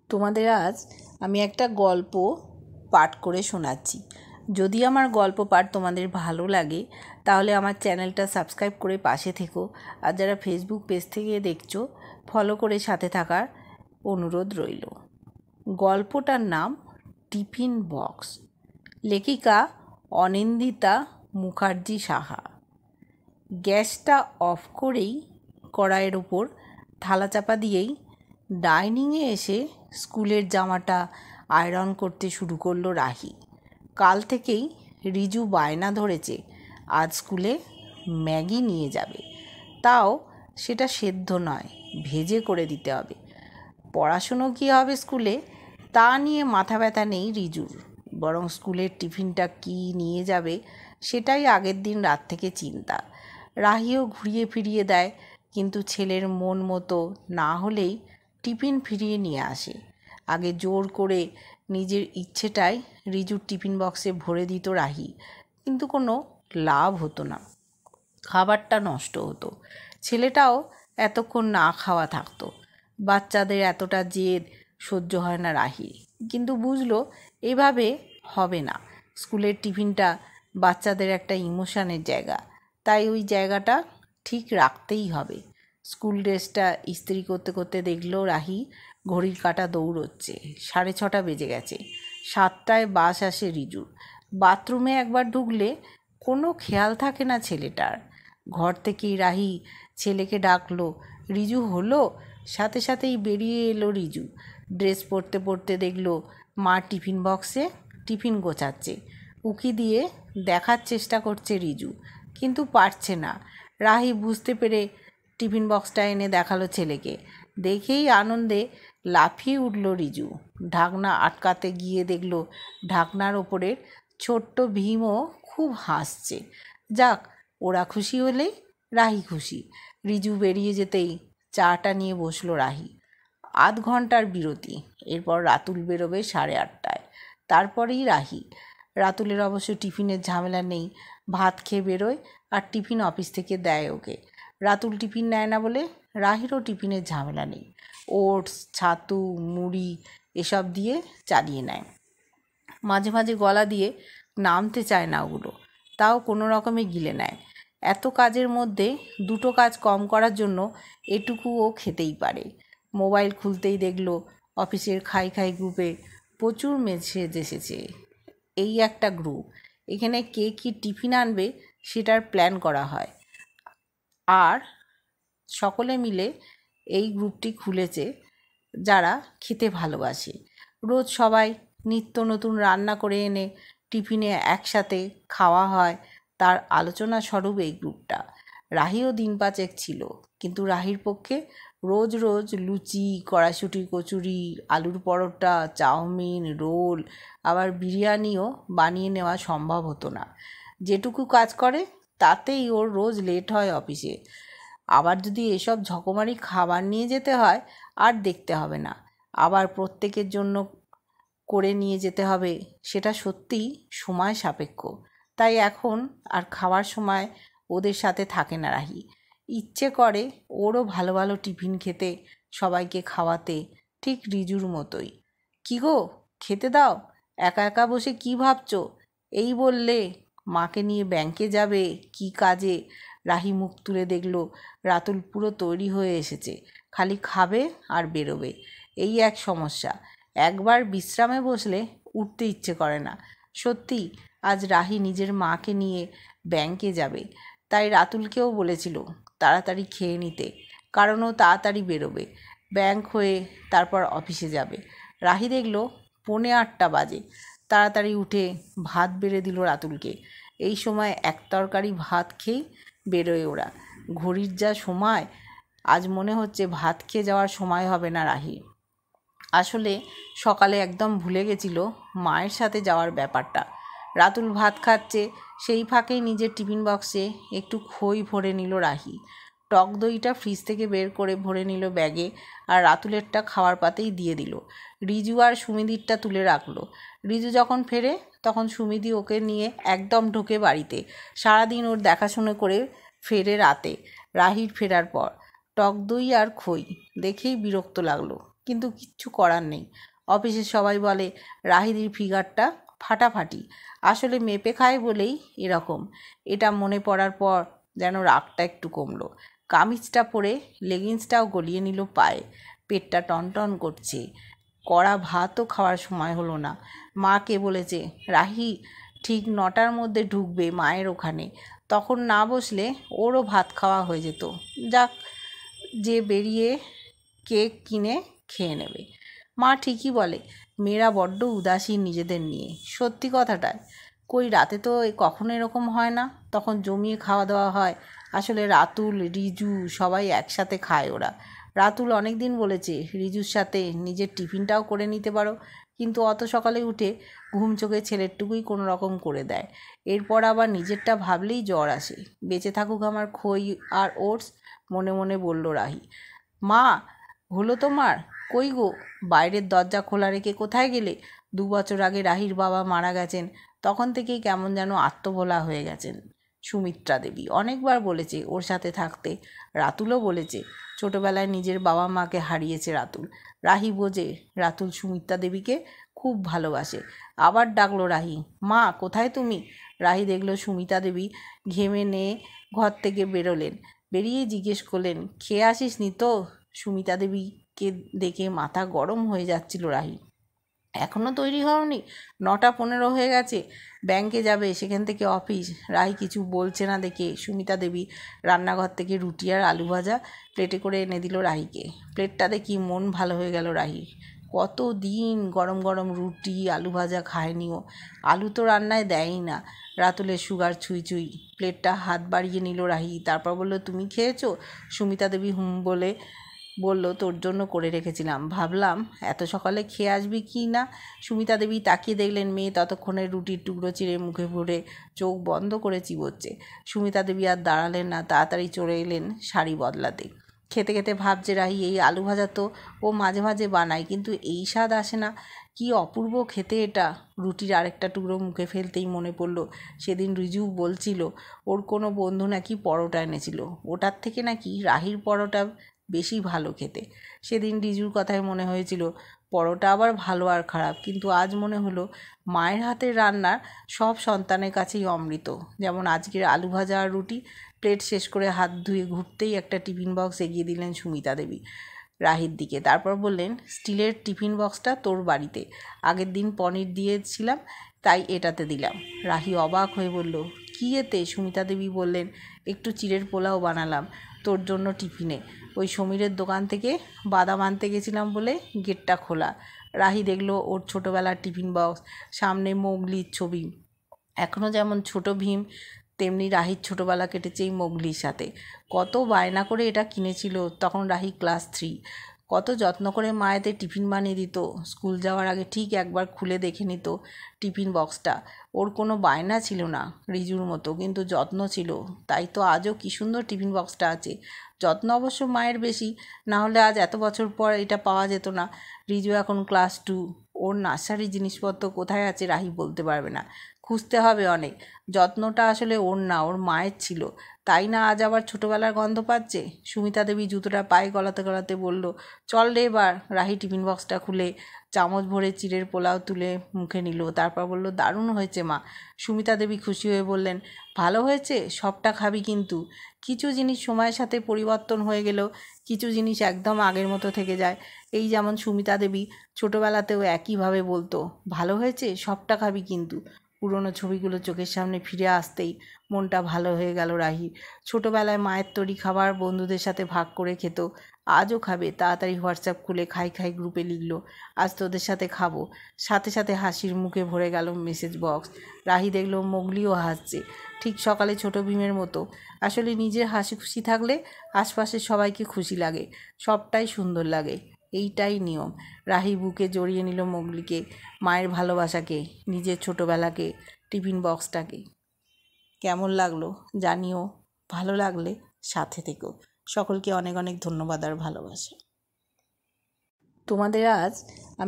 তোমাদের আজ আমি একটা গল্প পাঠ করে শোনাচ্ছি। যদি আমার গল্প পাঠ তোমাদের ভালো লাগে তাহলে আমার চ্যানেলটা সাবস্ক্রাইব করে পাশে থেকো, আর যারা ফেসবুক পেজ থেকে দেখছো ফলো করে সাথে থাকার অনুরোধ রইল। গল্পটার নাম টিফিন বক্স। লেখিকা অনিন্দিতা মুখার্জি সাহা। গ্যাসটা অফ করেই কড়াইয়ের ওপর থালা চাপা দিয়েই ডাইনিংয়ে এসে স্কুলের জামাটা আয়রন করতে শুরু করলো রাহি। কাল থেকেই রিজু বায়না ধরেছে আজ স্কুলে ম্যাগি নিয়ে যাবে, তাও সেটা সেদ্ধ নয়, ভেজে করে দিতে হবে। পড়াশুনো কী হবে স্কুলে তা নিয়ে মাথা ব্যথা নেই রিজুর, বরং স্কুলের টিফিনটা কী নিয়ে যাবে সেটাই আগের দিন রাত থেকে চিন্তা। রাহিও ঘুরিয়ে ফিরিয়ে দেয়, কিন্তু ছেলের মন মতো না হলেই টিফিন ফিরিয়ে নিয়ে আসে। আগে জোর করে নিজের ইচ্ছেটাই রিজুর টিফিন বক্সে ভরে দিত রাহি, কিন্তু কোনো লাভ হতো না। খাবারটা নষ্ট হতো, ছেলেটাও এতক্ষণ না খাওয়া থাকতো। বাচ্চাদের এতটা জেদ সহ্য হয় না রাহি, কিন্তু বুঝলো এভাবে হবে না। স্কুলের টিফিনটা বাচ্চাদের একটা ইমোশনের জায়গা, তাই ওই জায়গাটা ঠিক রাখতেই হবে। স্কুল ড্রেসটা ইস্ত্রি করতে করতে দেখলো রাহি ঘড়ির কাঁটা দৌড়চ্ছে। 6:30 বেজে গেছে। 7টায় বাস আসে রিজুর। বাথরুমে একবার ঢুকলে কোনো খেয়াল থাকে না ছেলেটার। ঘর থেকেই রাহি ছেলেকে ডাকলো, রিজু হলো? সাথে সাথেই বেরিয়ে এলো রিজু। ড্রেস পরতে পরতে দেখলো মা টিফিন বক্সে টিফিন গোছাচ্ছে। উকি দিয়ে দেখার চেষ্টা করছে রিজু, কিন্তু পারছে না। রাহি বুঝতে পেরে টিফিন বক্সটা এনে দেখালো ছেলেকে। দেখেই আনন্দে লাফিয়ে উঠল রিজু। ঢাকনা আটকাতে গিয়ে দেখলো ঢাকনার ওপরের ছোট্ট ভীমও খুব হাসছে। যাক, ওরা খুশি হলেই রাহি খুশি। রিজু বেরিয়ে যেতেই চাটা নিয়ে বসলো রাহি। 0.5 ঘন্টার বিরতি, এরপর রাতুল বেরোবে 8:30টায়, তারপরেই রাহি। রাতুলের অবশ্য টিফিনের ঝামেলা নেই, ভাত খেয়ে বেরোয় আর টিফিন অফিস থেকে দেয় ওকে। রাতুল টিফিন নেয় না বলে রাহিরও টিফিনের ঝামেলা নেই। ওটস, ছাতু, মুড়ি এসব দিয়ে চালিয়ে নেয়। মাঝে মাঝে গলা দিয়ে নামতে চায় না ওগুলো, তাও কোনো রকমে গিলে নেয়। এত কাজের মধ্যে দুটো কাজ কম করার জন্য এটুকু ও খেতেই পারে। মোবাইল খুলতেই দেখলো অফিসের খাই খাই গ্রুপে প্রচুর মেসেজ এসেছে। এই একটা গ্রুপ, এখানে কে কী টিফিন আনবে সেটার প্ল্যান করা হয়, আর সকলে মিলে এই গ্রুপটি খুলেছে যারা খেতে ভালোবাসে। রোজ সবাই নিত্য নতুন রান্না করে এনে টিফিনে একসাথে খাওয়া হয়, তার আলোচনা স্বরূপ এই গ্রুপটা। রাহিও দিন 5 ছিল, কিন্তু রাহির পক্ষে রোজ রোজ লুচি, কড়াইশুঁটি কচুরি, আলুর পরোটা, চাউমিন, রোল, আবার বিরিয়ানিও বানিয়ে নেওয়া সম্ভব হতো না। যেটুকু কাজ করে তাতেই ওর রোজ লেট হয় অফিসে। আবার যদি এসব ঝকমারি খাবার নিয়ে যেতে হয় আর দেখতে হবে না, আবার প্রত্যেকের জন্য করে নিয়ে যেতে হবে, সেটা সত্যিই সময় সাপেক্ষ। তাই এখন আর খাওয়ার সময় ওদের সাথে থাকে না রাহি। ইচ্ছে করে ওরও ভালো ভালো টিফিন খেতে, সবাইকে খাওয়াতে, ঠিক রিজুর মতোই। কি গো, খেতে দাও, একা একা বসে কি ভাবছো? এই বললে মাকে নিয়ে ব্যাংকে যাবে কি কাজে। রাহি মুখ তুলে দেখলো রাতুল পুরো তৈরি হয়ে এসেছে, খালি খাবে আর বেরোবে। এই এক সমস্যা, একবার বিশ্রামে বসলে উঠতে ইচ্ছে করে না। সত্যি আজ রাহি নিজের মাকে নিয়ে ব্যাংকে যাবে, তাই রাতুলকেও বলেছিল তাড়াতাড়ি খেয়ে নিতে, কারণ ও তাড়াতাড়ি বেরোবে। ব্যাংক হয়ে তারপর অফিসে যাবে। রাহি দেখলো 7:45 বাজে। তাড়াতাড়ি উঠে ভাত বেড়ে দিল রাতুলকে। এই সময় এক তরকারি ভাত খেয়েই বেরোয় ওরা। ঘড়ির যা সময়, আজ মনে হচ্ছে ভাত খেয়ে যাওয়ার সময় হবে না রাহির। আসলে সকালে একদম ভুলে গেছিল মায়ের সাথে যাওয়ার ব্যাপারটা। রাতুল ভাত খাচ্ছে, সেই ফাঁকেই নিজের টিফিন বক্সে একটু খই ভরে নিল রাহি। টক দইটা ফ্রিজ থেকে বের করে ভরে নিল ব্যাগে, আর রাতুলেরটা খাওয়ার পাতেই দিয়ে দিল। রিজু আর সুমিদিরটা তুলে রাখলো। রিজু যখন ফেরে তখন সুমিদি ওকে নিয়ে একদম ঢোকে বাড়িতে। সারাদিন ওর দেখাশুনো করে ফেরে রাতে। রাহির ফেরার পর টক দই আর খই দেখেই বিরক্ত লাগলো, কিন্তু কিচ্ছু করার নেই। অফিসের সবাই বলে রাহিদির ফিগারটা ফাটাফাটি, আসলে মেপে খায় বলেই এরকম। এটা মনে পড়ার পর যেন রাগটা একটু কমলো। কামিজটা পরে লেগিংসটাও গলিয়ে নিল পায়ে। পেটটা টনটন করছে। কড়া ভাতও খাওয়ার সময় হলো না। মাকে বলেছে রাহি ঠিক 9টার মধ্যে ঢুকবে মায়ের ওখানে, তখন না বসলে ওরও ভাত খাওয়া হয়ে যেত। যাক, যে বেরিয়ে কেক কিনে খেয়ে নেবে। মা ঠিকই বলে, মেয়েরা বড্ড উদাসীন নিজেদের নিয়ে। সত্যি কথাটায় কই রাতে তো কখনো এরকম হয় না, তখন জমিয়ে খাওয়া দাওয়া হয়। আসলে রাতুল, রিজু সবাই একসাথে খায় ওরা। রাতুল অনেক দিন বলেছে রিজুর সাথে নিজের টিফিনটাও করে নিতে পারো, কিন্তু অত সকালে উঠে ঘুম চোখে ছেলেরটুকুই কোনো রকম করে দেয়। এরপর আবার নিজেরটা ভাবলেই জ্বর আসে। বেঁচে থাকুক আমার খই আর ওটস, মনে মনে বলল রাহি। মা, হলো তোমার? কই গো, বাইরের দরজা খোলা রেখে কোথায় গেলে? 2 বছর আগে রাহির বাবা মারা গেছেন, তখন থেকেই কেমন যেন আত্মভোলা হয়ে গেছেন সুমিত্রা দেবী। অনেকবার বলেছে ওর সাথে থাকতে। রাতুলও বলেছে ছোটবেলায় নিজের বাবা মাকে হারিয়েছে রাতুল। রাহি বোঝে রাতুল সুমিত্রা দেবীকে খুব ভালোবাসে। আবার ডাকলো রাহি, মা কোথায় তুমি? রাহি দেখলো সুমিতা দেবী ঘেমে নিয়ে ঘর থেকে বেরোলেন। বেরিয়ে জিজ্ঞেস করলেন, খেয়ে আসিস নি তো? সুমিতা দেবীকে দেখে মাথা গরম হয়ে যাচ্ছিল রাহি। এখনও তৈরি হওনি? 9টা 15 হয়ে গেছে। ব্যাংকে যাবে, সেখান থেকে অফিস। রাহি কিছু বলছে না দেখে সুমিতা দেবী রান্নাঘর থেকে রুটি আর আলু ভাজা প্লেটে করে এনে দিল রাহিকে। প্লেটটা দেখি মন ভালো হয়ে গেল রাহির। কত দিন গরম গরম রুটি আলু ভাজা খায়নিও। আলু তো রান্নায় দেয়ই না। রাতুলের সুগার ছুঁই ছুঁই। প্লেটটা হাত বাড়িয়ে নিল রাহি। তারপর বলল, তুমি খেয়েছো? সুমিতা দেবী হুম বলে বলল, তোর জন্য করে রেখেছিলাম, ভাবলাম এত সকালে খেয়ে আসবি কি না। সুমিতা দেবী তাকিয়ে দেখলেন মেয়ে ততক্ষণে রুটির টুকরো চিড়ে মুখে ভরে চোখ বন্ধ করে চিবোচ্ছে। সুমিতা দেবী আর দাঁড়ালেন না, তাড়াতাড়ি চলে এলেন শাড়ি বদলাতে। খেতে খেতে ভাবছে রাহি, এই আলু ভাজা তো ও মাঝে মাঝে বানায়, কিন্তু এই স্বাদ আসে না। কি অপূর্ব খেতে এটা। রুটির আরেকটা টুকরো মুখে ফেলতেই মনে পড়ল সেদিন রিজু বলছিল ওর কোনো বন্ধু নাকি পরোটা এনেছিল, ওটার থেকে নাকি রাহির পরোটা বেশি ভালো খেতে। সেদিন রিজুর কথায় মনে হয়েছিল পরোটা আবার ভালো আর খারাপ, কিন্তু আজ মনে হলো মায়ের হাতের রান্নার সব সন্তানের কাছেই অমৃত। যেমন আজকের আলু ভাজা আর রুটি। প্লেট শেষ করে হাত ধুয়ে ঘুরতেই একটা টিফিন বক্স এগিয়ে দিলেন সুমিতা দেবী রাহির দিকে। তারপর বললেন, স্টিলের টিফিন বক্সটা তোর বাড়িতে, আগের দিন পনির দিয়েছিলাম তাই এটাতে দিলাম। রাহি অবাক হয়ে বলল, কী এতে? সুমিতা দেবী বললেন, একটু চিড়ের পোলাও বানালাম তোর জন্য টিফিনে। ওই সমীরের দোকান থেকে বাদাম আনতে গেছিলাম বলে গেটটা খোলা। রাহি দেখলো ওর ছোটোবেলার টিফিন বক্স, সামনে মোগলির ছবি। এখনও যেমন ছোট ভীম, তেমনি রাহির ছোটোবেলা কেটেছে এই মোগলির সাথে। কত বায়না করে এটা কিনেছিল তখন রাহি ক্লাস 3। কত যত্ন করে মায়েদের টিফিন বানিয়ে দিত। স্কুল যাওয়ার আগে ঠিক একবার খুলে দেখে নিত টিফিন বক্সটা। ওর কোনো বায়না ছিল না রিজুর মতো, কিন্তু যত্ন ছিল। তাই তো আজও কী সুন্দর টিফিন বক্সটা আছে। যত্ন অবশ্য মায়ের বেশি, না হলে আজ এত বছর পর এটা পাওয়া যেত না। রিজু এখন ক্লাস 2। ওর নার্সারির জিনিসপত্র কোথায় আছে রাহি বলতে পারবে না, খুঁজতে হবে অনেক। যত্নটা আসলে ওর না, ওর মায়ের ছিল। তাই না আজ আবার ছোটোবেলার গন্ধ পাচ্ছে। সুমিতা দেবী জুতোটা পায়ে গলাতে গলাতে বলল, চল রে এবার। রাহি টিফিন বক্সটা খুলে চামচ ভরে চিড়ের পোলাও তুলে মুখে নিল। তারপর বলল, দারুণ হয়েছে মা। সুমিতা দেবী খুশি হয়ে বললেন, ভালো হয়েছে? সবটা খাবি কিন্তু। কিছু জিনিস সময়ের সাথে পরিবর্তন হয়ে গেলেও কিছু জিনিস একদম আগের মতো থেকে যায়। এই যেমন সুমিতা দেবী ছোটোবেলাতেও একইভাবে বলতো, ভালো হয়েছে, সবটা খাবি কিন্তু। পুরনো ছবিগুলো চোখের সামনে ফিরে আসতেই মনটা ভালো হয়ে গেল রাহির। ছোটোবেলায় মায়ের তৈরি খাবার বন্ধুদের সাথে ভাগ করে খেত, আজও খাবে। তাড়াতাড়ি হোয়াটসঅ্যাপ খুলে খাই খাই গ্রুপে লিখল, আজ তোদের সাথে খাবো। সাথে সাথে হাসির মুখে ভরে গেল মেসেজ বক্স। রাহি দেখল মোগলিও হাসছে, ঠিক সকালে ছোট ভীমের মতো। আসলে নিজের হাসি খুশি থাকলে আশপাশের সবাইকে খুশি লাগে, সবটাই সুন্দর লাগে। এইটাই নিয়ম। রাহি বুকে জড়িয়ে নিল মোগলিকে, মায়ের ভালোবাসাকে, নিজের ছোটোবেলাকে, টিফিন বক্সটাকে। কেমন লাগলো জানিও। ভালো লাগলে সাথে থেকো। সকলকে অনেক অনেক ধন্যবাদ আর ভালোবাসা। তোমাদের আজ আমি